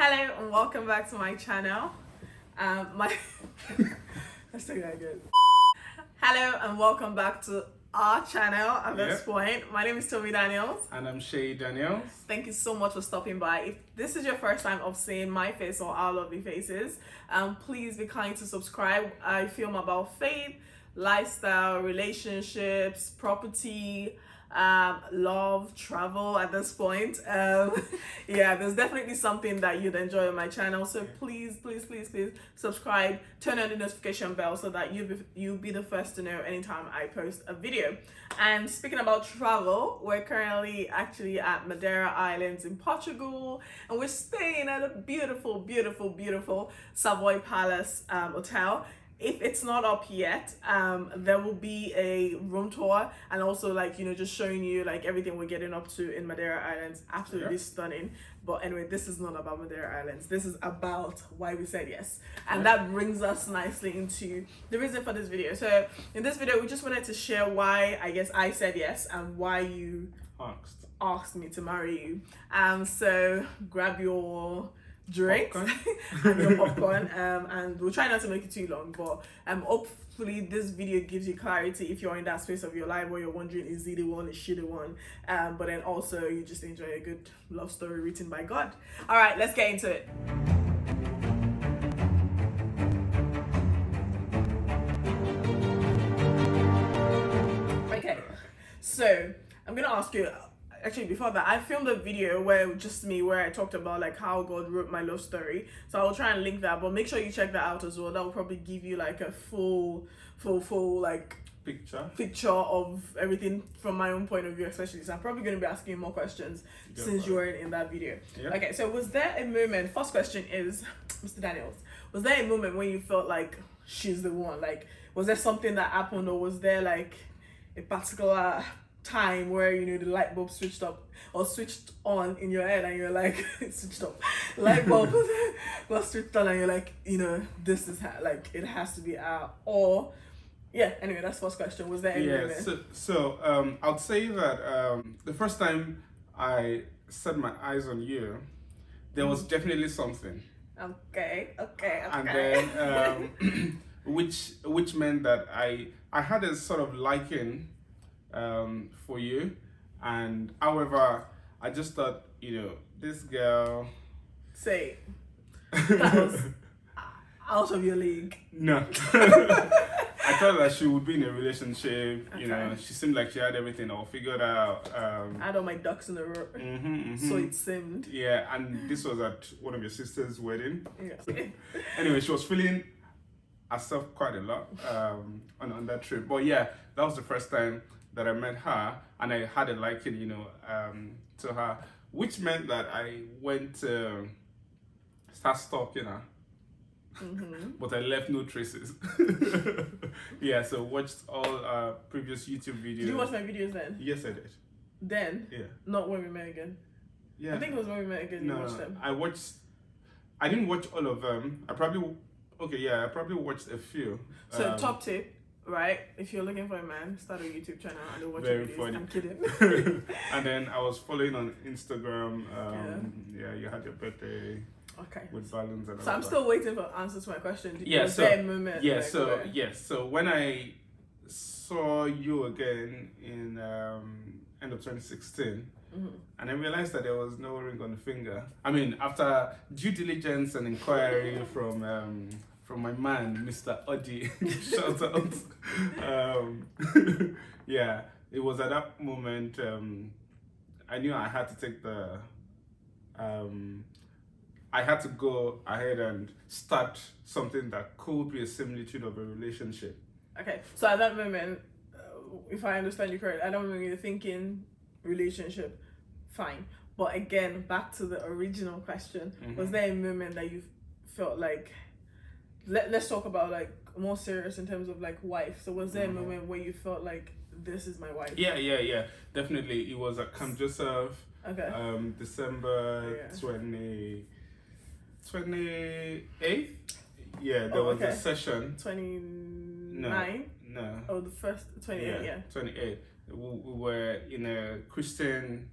Hello and welcome back to my channel. My let's take that again. Hello and welcome back to our channel at this point. My name is Toby Daniels. And I'm Shay Daniels. Thank you so much for stopping by. If this is your first time of seeing my face or our lovely faces, please be kind to subscribe. I film about faith, lifestyle, relationships, property, love, travel at this point. Yeah, there's definitely something that you'd enjoy on my channel, so please subscribe, turn on the notification bell so that you'll be the first to know anytime I post a video. And speaking about travel, we're currently actually at Madeira Islands in Portugal, and we're staying at a beautiful Savoy Palace hotel. If it's not up yet, there will be a room tour and also just showing you everything we're getting up to in Madeira Islands. Absolutely stunning. But anyway, this is not about Madeira Islands. This is about why we said yes. And that brings us nicely into the reason for this video. So in this video, we just wanted to share why I said yes and why you asked me to marry you. So grab your drinks and your popcorn, and we'll try not to make it too long, but hopefully this video gives you clarity if you're in that space of your life where you're wondering, is he the one, is she the one, but then also you just enjoy a good love story written by God. All right, let's get into it. Okay, so I'm gonna ask you. Actually, before that, I filmed a video where I talked about how God wrote my love story. So I'll try and link that, but make sure you check that out as well. That will probably give you a full picture of everything from my own point of view, especially. So I'm probably going to be asking you more questions since you weren't in that video. Yep. Okay, so was there a moment? First question is, Mr. Daniels, was there a moment when you felt like she's the one? Was there something that happened, or was there a particular time where the light bulb switched on in your head and you're switched up, light bulb was switched on and you're this is it has to be or anyway, that's first question. Was there any moment? So I'd say that the first time I set my eyes on you, there was definitely something. Okay. And then which meant that I had a sort of liking for you, and however I just thought this girl, say that was out of your league. No. I thought that she would be in a relationship. She seemed like she had everything all figured out. I had all my ducks in a row. So it seemed. Yeah, and this was at one of your sister's wedding. Yeah. Anyway, she was feeling herself quite a lot on that trip. But yeah, that was the first time that I met her, and I had a liking, to her, which meant that I went to start stalking her. But I left no traces. Yeah, so watched all previous YouTube videos. Did you watch my videos then? Yes, I did. Then? Yeah. Not when we met again? Yeah. I think it was when we met again. No, you watched them. I didn't watch all of them. I probably watched a few. So top tip, right? If you're looking for a man, start a YouTube channel and watch very videos. funny. I'm kidding. And then I was following on Instagram. Yeah, you had your birthday. Okay. With balloons and all. So I'm still waiting for answers to my question. Was there a moment? So when I saw you again in end of 2016, and I realized that there was no ring on the finger. I mean, after due diligence and inquiry from my man, Mr. Odi, shout out. Yeah, it was at that moment I knew I had to take I had to go ahead and start something that could be a similitude of a relationship. Okay, so at that moment, if I understand you correctly, I don't know, you're thinking relationship, fine. But again, back to the original question, was there a moment that you felt let's talk about more serious in terms of wife. So was there a moment where you felt this is my wife? Yeah. Definitely. It was at Camp Joseph. Okay. December 28th. Yeah, there was a session. 29? No. Oh, the first 28, yeah. 28. We were in a Christian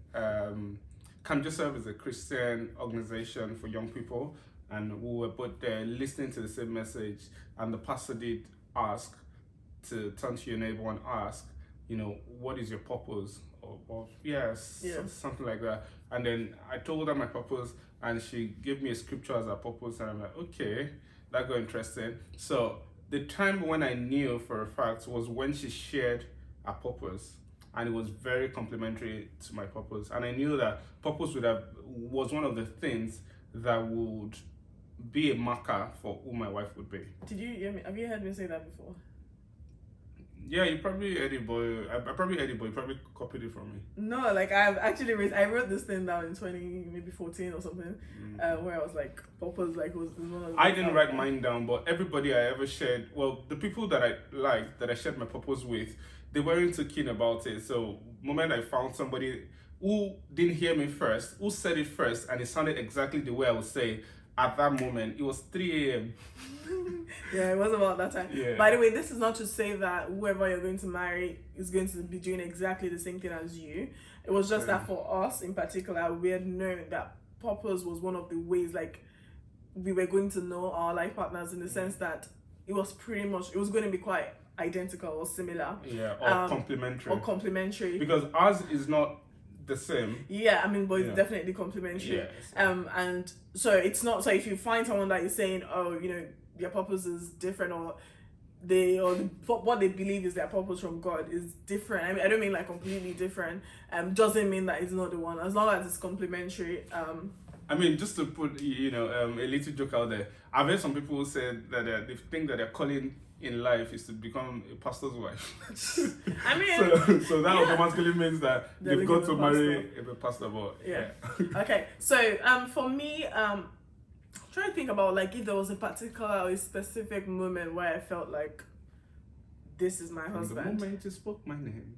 Camp Joseph is a Christian organization for young people, and we were both there listening to the same message. And the pastor did ask to turn to your neighbor and ask, what is your purpose? Or yes, something like that. And then I told her my purpose, and she gave me a scripture as a purpose, and I'm like, okay, that got interesting. So the time when I knew for a fact was when she shared her purpose, and it was very complimentary to my purpose. And I knew that purpose was one of the things that would be a marker for who my wife would be. Have you heard me say that before? Yeah, you probably heard it, boy. I probably heard it, but you probably copied it from me. No, like I've actually I wrote this thing down in 2014 or something, where I was like, purpose, like was one of the I didn't write mine down, but everybody I ever shared, well, the people that I liked, that I shared my purpose with, they weren't too keen about it. So, moment I found somebody who didn't hear me first, who said it first, and it sounded exactly the way I would say. At that moment, it was 3 a.m. Yeah, it was about that time. Yeah. By the way, this is not to say that whoever you're going to marry is going to be doing exactly the same thing as you. It was just that for us in particular, we had known that purpose was one of the ways, like, we were going to know our life partners in the sense that it was going to be quite identical or similar. Yeah, or complementary. Or complementary. Because ours is not the same. Yeah, I mean, but it's definitely complementary. Yes. And so it's not, so if you find someone that is saying, oh, their purpose is different, or what they believe is their purpose from God is different. I mean, I don't mean like completely different. Doesn't mean that it's not the one, as long as it's complementary. I mean, just to put a little joke out there, I've heard some people say that they think that their calling in life is to become a pastor's wife. I mean, so that automatically means that they've got to marry a pastor boy. Yeah. Okay. So for me, trying to think about like if there was a particular or a specific moment where I felt like this is my husband. The moment you spoke my name.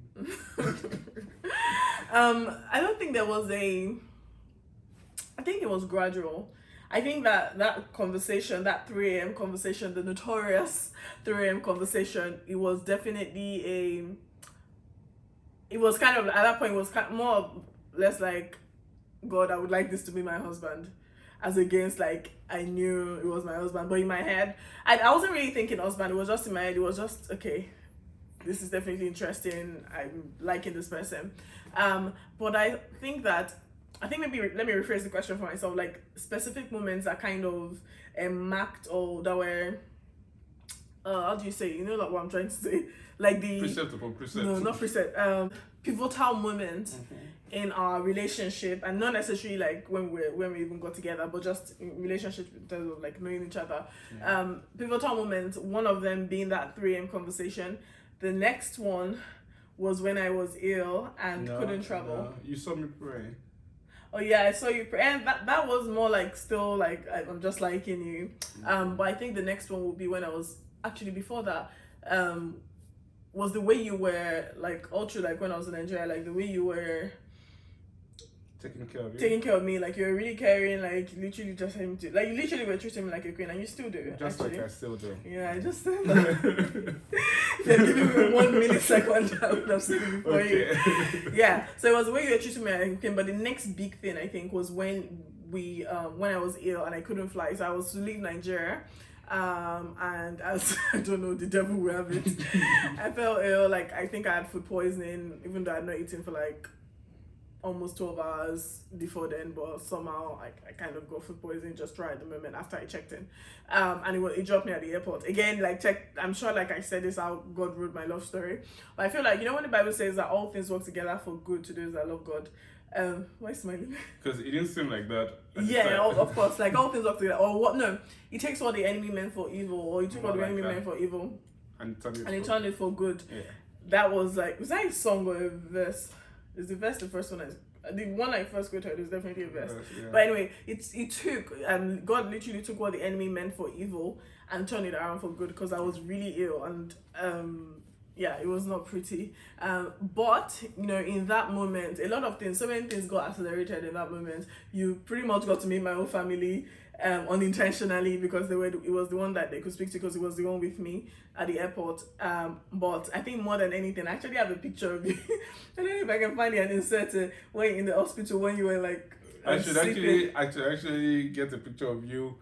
I don't think there was I think it was gradual. I think that conversation, that 3 a.m. conversation, the notorious 3 a.m. conversation, it was definitely it was kind of, at that point, it was kind of more or less like, God, I would like this to be my husband, as against like, I knew it was my husband, but in my head, I wasn't really thinking husband, it was just in my head, it was just, okay, this is definitely interesting, I'm liking this person. But I think maybe let me rephrase the question for myself, like specific moments that kind of marked, or that were how do you say, like what I'm trying to say, like the precept upon precept. No, not precept, pivotal moments in our relationship, and not necessarily like when we even got together, but just in relationships in terms of like knowing each other. Pivotal moments, one of them being that 3 a.m. conversation. The next one was when I was ill and couldn't travel. No. You saw me pray. Oh yeah, I saw you pray, and that was more like still like I'm just liking you. But I think the next one would be when I was actually, before that, was the way you were, like all through, like when I was in Nigeria, like the way you were taking care of me, like you were really caring, like literally just having to, like you literally were treating me like a queen, and you still do. Just actually. Like I still do. Yeah, I just if you're giving me 1 millisecond, I would have said it before you. Yeah, so it was the way you were treating me like a queen. But the next big thing, I think, was when when I was ill and I couldn't fly, so I was to leave Nigeria. And as I don't know, the devil will have it, I felt ill. Like I think I had food poisoning, even though I had not eaten for like almost 12 hours before then, but somehow I kind of got food poisoning just right at the moment after I checked in. And it dropped me at the airport. Again, like I'm sure, like I said this, how God wrote my love story. But I feel like, when the Bible says that all things work together for good to those that love God. Why smiling? Because it didn't seem like that. Yeah, of course. Like all things work together. Or what? No, it takes what the enemy meant for evil, or he took what the enemy meant for evil, and he turned it for good. Yeah. That was like, was that a song or a verse? Is the verse the first one? The one I first quoted is definitely a verse. Yeah. But anyway, it took, God literally took what the enemy meant for evil and turned it around for good, because I was really ill, and yeah, it was not pretty. But you know, in that moment, a lot of things, so many things got accelerated in that moment. You pretty much got to meet my own family unintentionally, because it was the one that they could speak to, because it was the one with me at the airport. But I think more than anything, I actually have a picture of you. I don't know if I can find it and insert it when you're in the hospital, when you were like I should actually get a picture of you.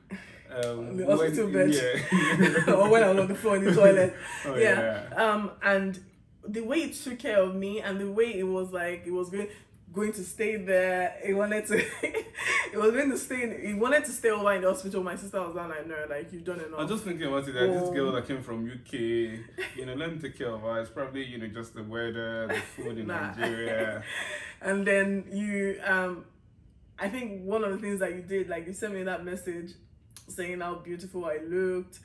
On the hospital bed. Yeah. Or when I was on the floor in the toilet. Oh, yeah. And the way it took care of me, and the way it was like, it was going to stay there. It wanted to it was going to stay it wanted to stay over in the hospital. My sister was down like, no, like, you've done enough. I'm just thinking about it, that this girl that came from UK, you know, let me take care of her. It's probably, you know, just the weather, the food in Nigeria. And then you I think one of the things that you did, like, you sent me that message saying how beautiful I looked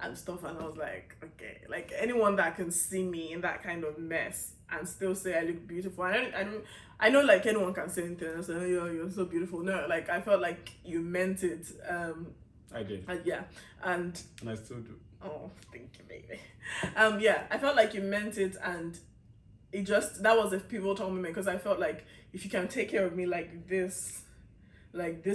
and stuff, and I was like, okay, like, anyone that can see me in that kind of mess and still say I look beautiful, I know like anyone can say anything and say, oh, you're so beautiful. No, like, I felt like you meant it. I did. Yeah, and I still do. Oh, thank you, baby. Yeah, I felt like you meant it, and that was a pivotal moment, because I felt like, if you can take care of me like this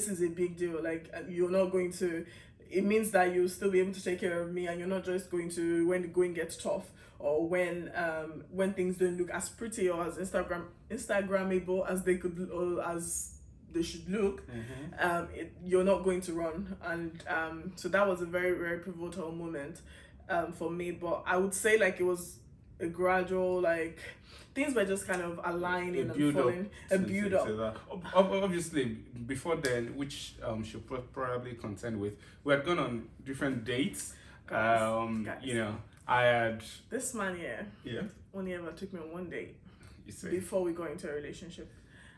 is a big deal. Like, you're not going to, it means that you'll still be able to take care of me, and you're not just going to, when the going gets tough, or when things don't look as pretty or as Instagrammable as they could, or as they should look, you're not going to run. And so that was a very, very pivotal moment for me. But I would say, like, it was a gradual, like, things were just kind of aligning and falling. A build up. Obviously, before then, which she'll probably contend with, we had gone on different dates. Guys. You know, I had this man here. Yeah. Only ever took me on one date You see. before we got into a relationship.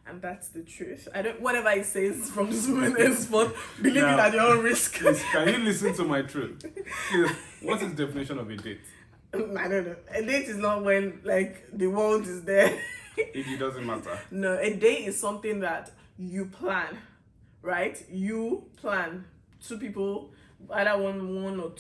And that's the truth. I don't, whatever he says from this moment henceforth, believe it at your own risk. Please, can you listen to my truth? Please, what is the definition of a date? I don't know. A date is not when, like, the world is there. It doesn't matter. No, a date is something that you plan, right? You plan. Two people, either one or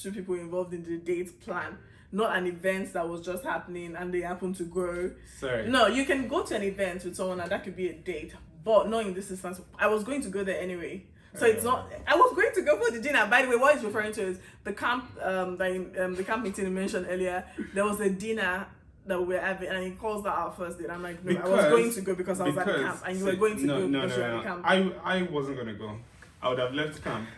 two people involved in the date plan. Not an event that was just happening and they happen to grow. Sorry. No, you can go to an event with someone and that could be a date. But not in this instance. I was going to go there anyway. So it's not. I was going to go for the dinner. By the way, what he's referring to is the camp. The camp meeting you mentioned earlier. There was a dinner that we were having, and he calls that our first date. I'm like, no, I was going to go because I was at the camp, and you were going to go because you were at the camp. I wasn't gonna go. I would have left camp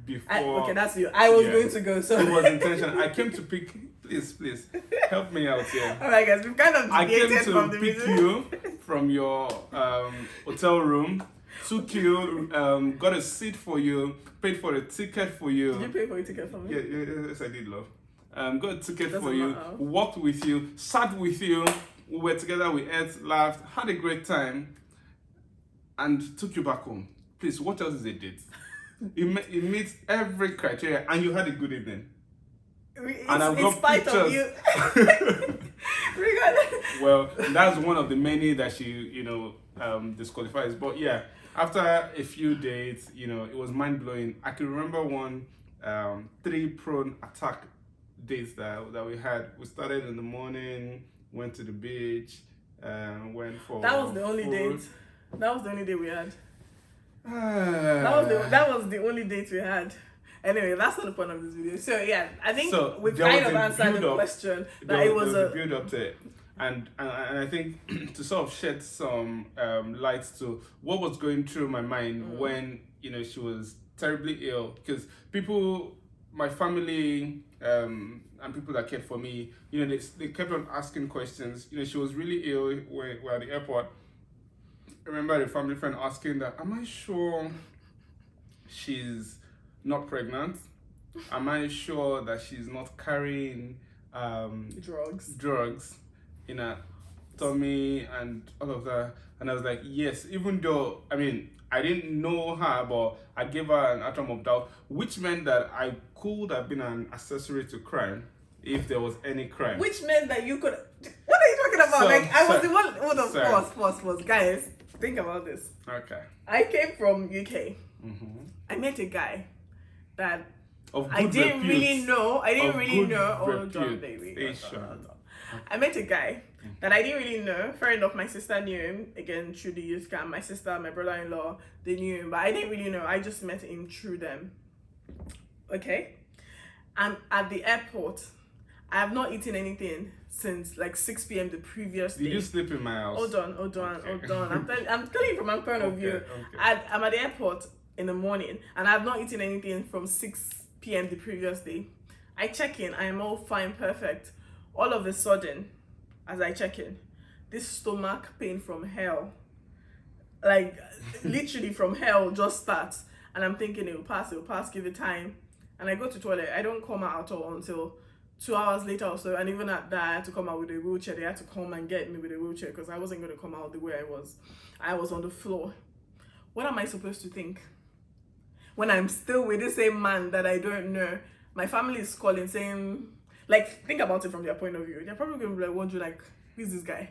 before. Okay, that's you. I was going to go. So it was intentional. I came to pick. Please, help me out here. All right, guys, we've kind of deviated from the pick you from your hotel room. Took you, got a seat for you, paid for a ticket for you. Did you pay for a ticket for me? Yes, I did, love. Got a ticket for you, walked with you, sat with you, we were together, we ate, laughed, had a great time, and took you back home. Please, what else is a date? It meets every criteria, and you had a good evening. And I've got pictures. Of you. Well, that's one of the many that she, disqualifies. But yeah, after a few dates, it was mind blowing. I can remember one 3 prone attack dates that we had. We started in the morning, went to the beach, went for. That was the only date. That was the only date we had. That was the only date we had. Anyway, that's not the point of this video. So yeah, I think we've kind of answered the question that it was a build up to it. And I think to sort of shed some light to what was going through my mind when she was terribly ill, because people, my family, and people that cared for me, they kept on asking questions. She was really ill when we were at the airport. I remember a family friend asking that, am I sure she's not pregnant? Am I sure that she's not carrying drugs in her tummy and all of that? And I was like, yes, even though, I didn't know her, but I gave her an atom of doubt, which meant that I could have been an accessory to crime if there was any crime. Which meant that you could. What are you talking about? I was the one. Hold on, pause. Guys, think about this. Okay. I came from UK. Mm-hmm. I met a guy that of I didn't repute. really know. Oh, John, baby. Asian. I met a guy that I didn't really know. Fair enough, my sister knew him, again, through the youth camp. My sister, my brother-in-law, they knew him, but I didn't really know. I just met him through them. Okay? And at the airport, I have not eaten anything since like 6 p.m. the previous day. Did you sleep in my house? Hold on. I'm telling you from my point of view. Okay. I'm at the airport in the morning and I have not eaten anything from 6 p.m. the previous day. I check in, I am all fine, perfect. All of a sudden, as I check in, this stomach pain from hell, like literally from hell, just starts. And I'm thinking it'll pass, give it time. And I go to toilet. I don't come out at all until 2 hours later or so. And even at that, I had to come out with a wheelchair. They had to come and get me with a wheelchair because I wasn't going to come out the way I was. I was on the floor. What am I supposed to think? When I'm still with the same man that I don't know, my family is calling saying, like, think about it from their point of view. They're probably going to be like, wondering, like, who's this guy?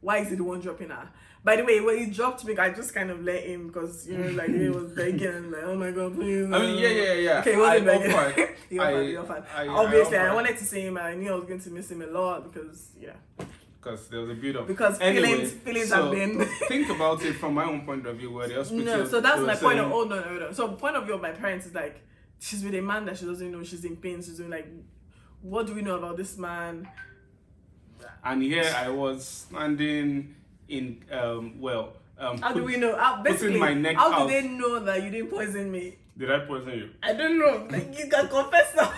Why is he the one dropping her? By the way, when he dropped me, I just kind of let him because, you know, like, he was begging and like, oh my God, please. I mean, yeah. Okay, he wasn't begging. He I offered. I Obviously, I offered. wanted to see him. I knew I was going to miss him a lot because, Because there was a build-up. Because feelings have been... think about it from my own point of view, where the hospital... No, so that's my point of... saying- Oh, no. So point of view of my parents is like, she's with a man that she doesn't know, she's in pain, she's doing like, what do we know about this man? And here I was standing in, How do we know? Basically, my neck how out. do they know that you didn't poison me? Did I poison you? I don't know. Like, you can confess now.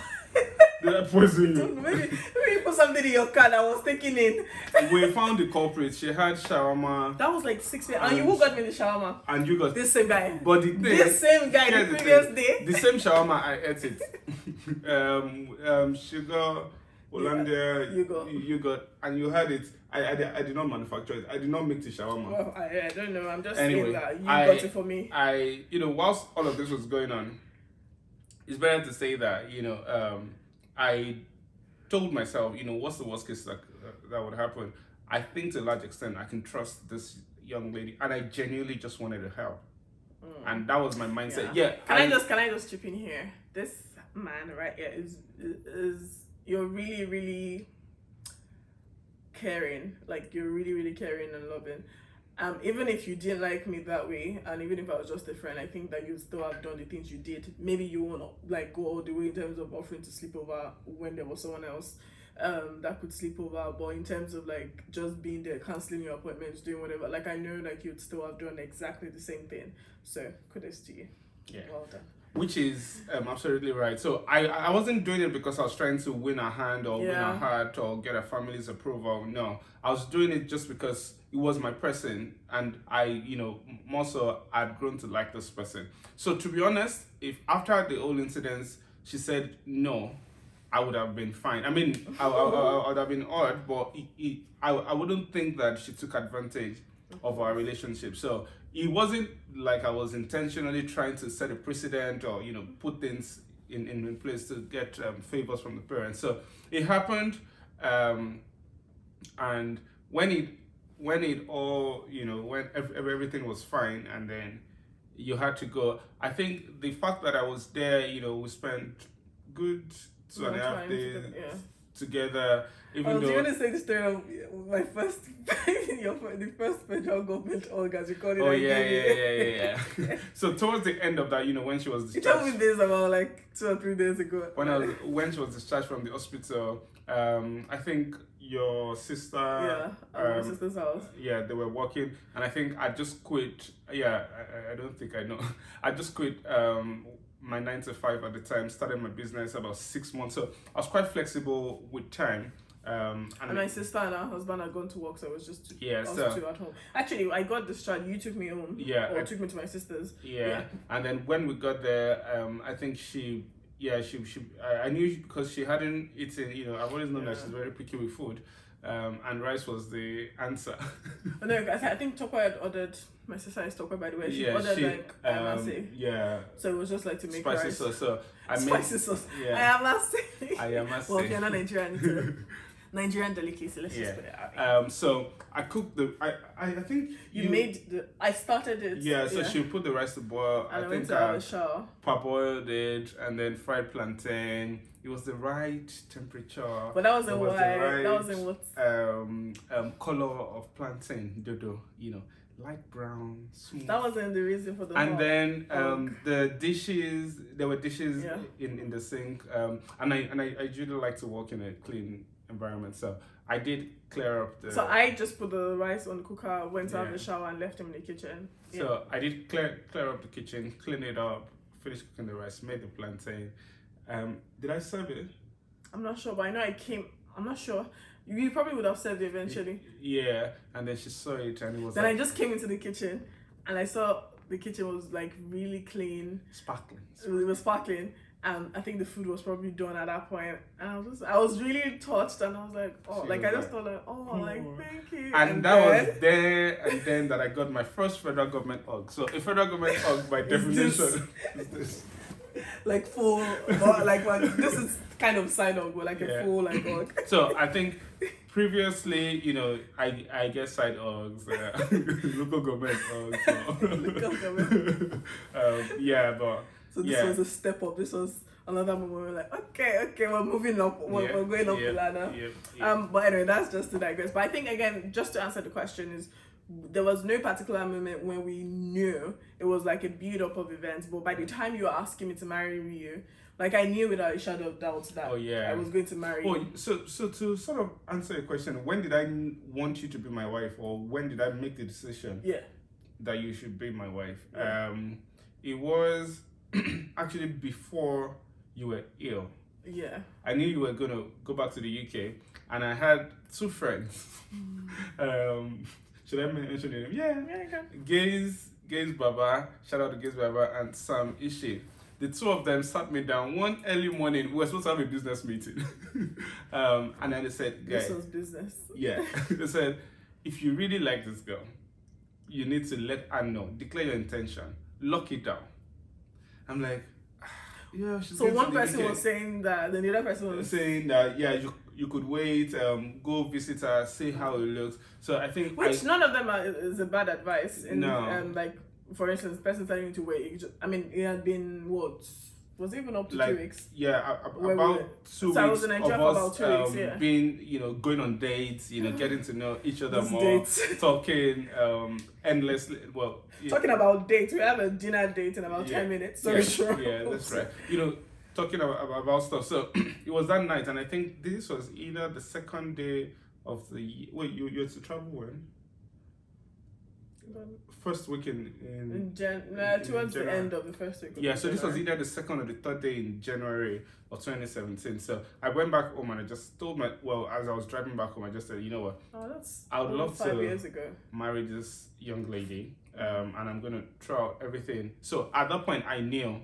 Did I poison you? maybe you put something in your car that was taken in. We found the culprit. She had shawarma. That was like 6 p.m. And you who got me the shawarma? And you got... This same guy. But the thing... This same guy the here's previous thing. day. The same shawarma, I ate it. Sugar, Hollandia, you got... And you had it. I did not manufacture it. I did not make the shawarma. Well, I don't know. I'm just Anyway, saying that you got it for me. Whilst all of this was going on, it's better to say that, I told myself, what's the worst case that would happen? I think to a large extent I can trust this young lady, and I genuinely just wanted to help, and that was my mindset. Yeah. Can I just chip in here? This man right here is you're really, really caring. Like, you're really, really caring and loving. Even if you didn't like me that way, and even if I was just a friend, I think that you still have done the things you did. Maybe you won't like go all the way in terms of offering to sleep over when there was someone else that could sleep over, but in terms of like just being there, cancelling your appointments, doing whatever, like I know like you'd still have done exactly the same thing. So kudos to you. Yeah. Well done. Which is absolutely right. So I wasn't doing it because I was trying to win her hand or win her heart or get her family's approval. No, I was doing it just because it was my person, and I, more so I'd grown to like this person. So to be honest, if after the whole incidents she said no, I would have been fine. I mean, I would have been odd, but I wouldn't think that she took advantage of our relationship. So it wasn't like I was intentionally trying to set a precedent or put things in place to get favors from the parents. So it happened, and when it all when everything was fine, and then you had to go. I think the fact that I was there, we spent good 2.5 days together. Even though, you want to say the story of my first, the first federal government organs you called it? Oh yeah. So towards the end of that, when she was You discharged, told me this about like 2 or 3 days ago. when she was discharged from the hospital, I think your sister, my sister's house. Yeah, they were working, and I think I just quit. Yeah, I don't think I know. I just quit my 9 to 5 at the time. Started my business about 6 months, so I was quite flexible with time. And my sister and her husband had gone to work, so it was just two at home. Actually, I got discharged. You took me home. Yeah, or took me to my sister's. Yeah, and then when we got there, I think she I knew because she hadn't eaten. I've always known that she's very picky with food, and rice was the answer. No, I think Tokwa had ordered. My sister is Tokwa, by the way. She ordered like ayamase. Yeah. So it was just like to make spicy rice. sauce. So spicy sauce. Yeah. Ayamase. Ayamase. Well, if you're not Nigerian, Nigerian delicacy. Let's just put it out. So I cooked I think I started it. Yeah, so she put the rice to boil. And I think went to have a shower. Parboiled it and then fried plantain. It was the right temperature. But that wasn't It was why. the right, that wasn't what. Color of plantain, dodo. Light brown, smooth. That wasn't the reason for the. And then the dishes. There were dishes in the sink. And I usually like to work in a clean environment, so I did clear up the. So I just put the rice on the cooker, went to have a shower, and left him in the kitchen. So I did clear up the kitchen, clean it up, finish cooking the rice, made the plantain. Did I serve it? I'm not sure, but I know I came. I'm not sure. You probably would have served it eventually. Yeah, and then she saw it, and it was. Then I just came into the kitchen, and I saw the kitchen was like really clean, sparkling. It was sparkling. And I think the food was probably done at that point, and I was really touched, and I was like, oh, like I just thought like, oh, like thank you. And that was there, and then that I got my first federal government hug. So a federal government hug by definition is this. Like full, like this is kind of side hug, but like a full like hug. So I think previously, I get side hugs, local government hugs. Local government. But. So this was a step up. This was another moment where we're like, okay, we're moving up. We're going up the ladder. But anyway, that's just to digress. But I think, again, just to answer the question is, there was no particular moment when we knew. It was like a build-up of events. But by the time you were asking me to marry you, like I knew without a shadow of doubt that I was going to marry you. So to sort of answer your question, when did I want you to be my wife, or when did I make the decision that you should be my wife? It was actually before you were ill. Yeah. I knew you were going to go back to the UK, and I had two friends. Should I mention your name? Yeah. Gaze Baba, shout out to Gaze Baba, and Sam Ishi. The two of them sat me down one early morning. We were supposed to have a business meeting. And then they said, this was business. Yeah. They said, if you really like this girl, you need to let her know. Declare your intention. Lock it down. I'm like, she's so one person was saying that, then the other person was saying that, you could wait, go visit her, see how it looks. So I think none of them is a bad advice. No. Like, for instance, the person telling you to wait. It had been what? Was it even up to 2 weeks? Yeah, about 2 weeks. So I was in Nigeria for about 2 weeks. Being, going on dates, getting to know each other more, dates. talking endlessly. Well, talking about dates, we have a dinner date in about 10 minutes. So yeah, that's right. Talking about stuff. So it was that night, and I think this was either the second day of the year. Wait, you had to travel when? First week towards the end of the first week. So this was either the second or the third day in January of 2017. So I went back home and I just told as I was driving back home, I just said, you know what? I would love 5 years ago. Marry this young lady, and I'm gonna try out everything. So at that point, I knew,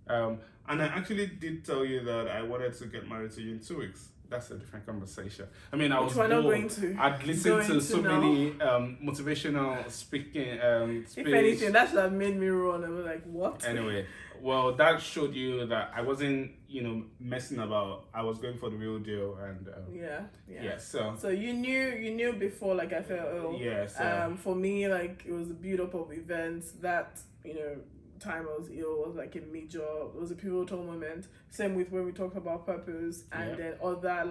and I actually did tell you that I wanted to get married to you in 2 weeks. That's a different conversation. I mean, I was bored. I'd listened to so many motivational speaking. If anything, that should have made me run. I was like, what? Anyway, well, that showed you that I wasn't, messing about. I was going for the real deal, and So you knew before, like I felt ill. Yeah. So for me, like it was a build up of events that time I was ill was like it was a pivotal moment. Same with when we talked about purpose and then other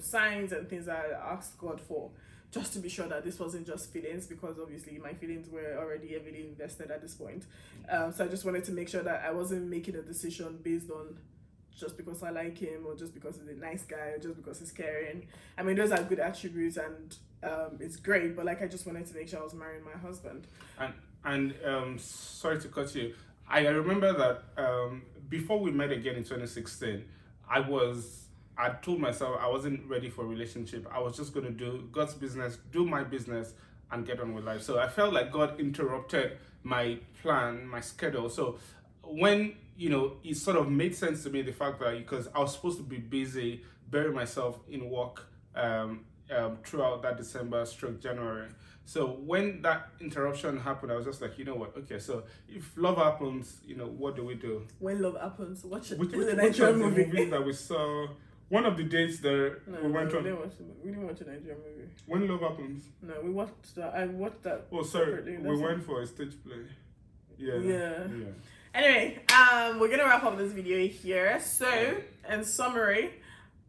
signs and things that I asked God for, just to be sure that this wasn't just feelings, because obviously my feelings were already heavily invested at this point. So I just wanted to make sure that I wasn't making a decision based on just because I like him, or just because he's a nice guy, or just because he's caring. I mean, those are good attributes, and it's great, but I just wanted to make sure I was marrying my husband. And sorry to cut you. I remember that before we met again in 2016, I told myself I wasn't ready for a relationship. I was just going to do God's business, do my business, and get on with life. So I felt like God interrupted my plan, my schedule. So when, it sort of made sense to me, the fact that because I was supposed to be busy, bury myself in work throughout that December/January. So when that interruption happened, I was just like, you know what? Okay, so if love happens, what do we do? When love happens, which the Nigerian movie that we saw One of the dates there No, we went we on. didn't watch a Nigerian movie. When Love Happens. No, we watched that. I watched that. Oh, sorry. separately. We went for a stage play. Yeah. Yeah. Yeah. Anyway, we're gonna wrap up this video here. So, in summary,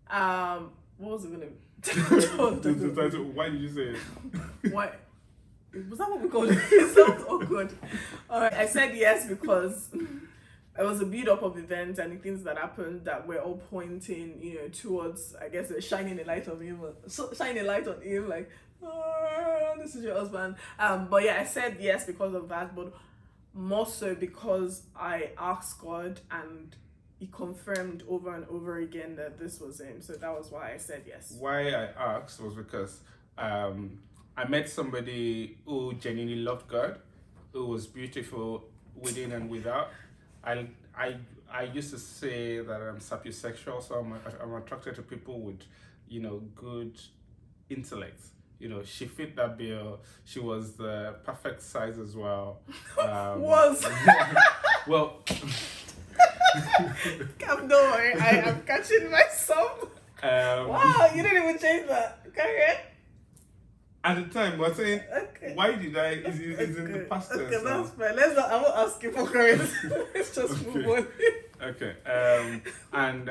what was it gonna be? The title. Why did you say it? What? Was that what we called it? It sounds awkward. Alright, I said yes because it was a build up of events and the things that happened that were all pointing, towards, I guess, shining a light on him. Shining a light on him, like, oh, this is your husband. But yeah, I said yes because of that, but more so because I asked God and he confirmed over and over again that this was him. So that was why I said yes. Why I asked was because I met somebody who genuinely loved God, who was beautiful within and without. I used to say that I'm sapiosexual, so I'm attracted to people with, good intellect. She fit that bill. She was the perfect size as well. Was. Well. Don't worry, I am catching myself. Wow, you didn't even change that. Okay. At the time, we're saying, Okay. why did I? Is in the past tense. Okay, that's fine. Let's not. I'm not asking for comments. Let's just move on. Okay. And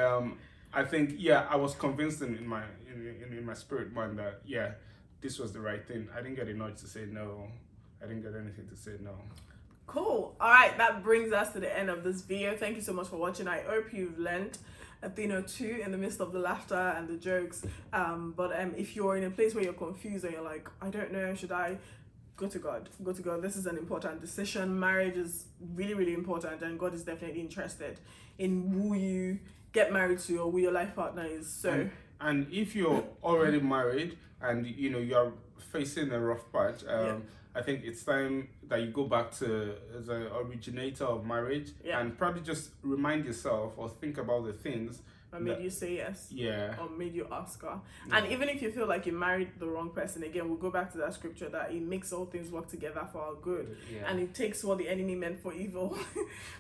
I think I was convinced in my spirit mind that this was the right thing. I didn't get a nudge to say no. I didn't get anything to say no. Cool. All right, that brings us to the end of this video. Thank you so much for watching. I hope you've learned a thing or two in the midst of the laughter and the jokes. But if you're in a place where you're confused and you're like, I don't know, should I? Go to God. Go to God. This is an important decision. Marriage is really, really important, and God is definitely interested in who you get married to or who your life partner is. So. And if you're already married and you're facing a rough patch, I think it's time that you go back to the originator of marriage and probably just remind yourself or think about the things that made you say yes. Yeah. Or made you ask her. Yeah. And even if you feel like you married the wrong person, again, we'll go back to that scripture that it makes all things work together for our good. Yeah. And it takes what the enemy meant for evil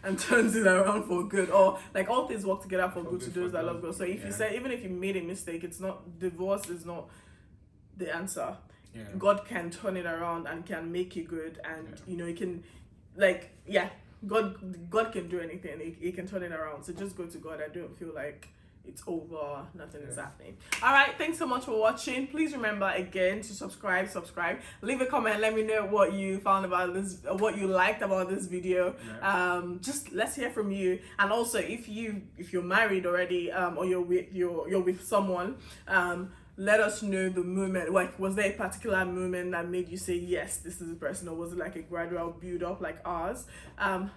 and turns it around for good. Or like all things work together for good to those that love God. So if you say, even if you made a mistake, it's not, divorce is not the answer. Yeah. God can turn it around and can make you good, and he can, God can do anything. He can turn it around. So just go to God. I don't feel like it's over, nothing is happening. All right, thanks so much for watching. Please remember again to subscribe, leave a comment, let me know what you found about this, what you liked about this video. Just let's hear from you. And also if you're married already, or you're with someone, let us know the moment. Like, was there a particular moment that made you say yes, this is the person, or was it like a gradual build up like ours?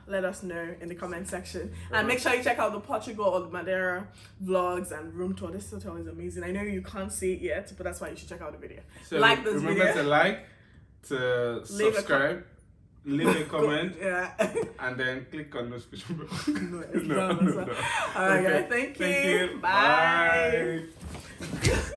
Let us know in the comment section. And make sure you check out the Portugal or the Madeira vlogs and room tour. This hotel is amazing. I know you can't see it yet, but that's why you should check out the video. So like this video. Remember to like, to subscribe, leave a comment, and then click on notification bell. No. All right, guys. Thank you. Bye.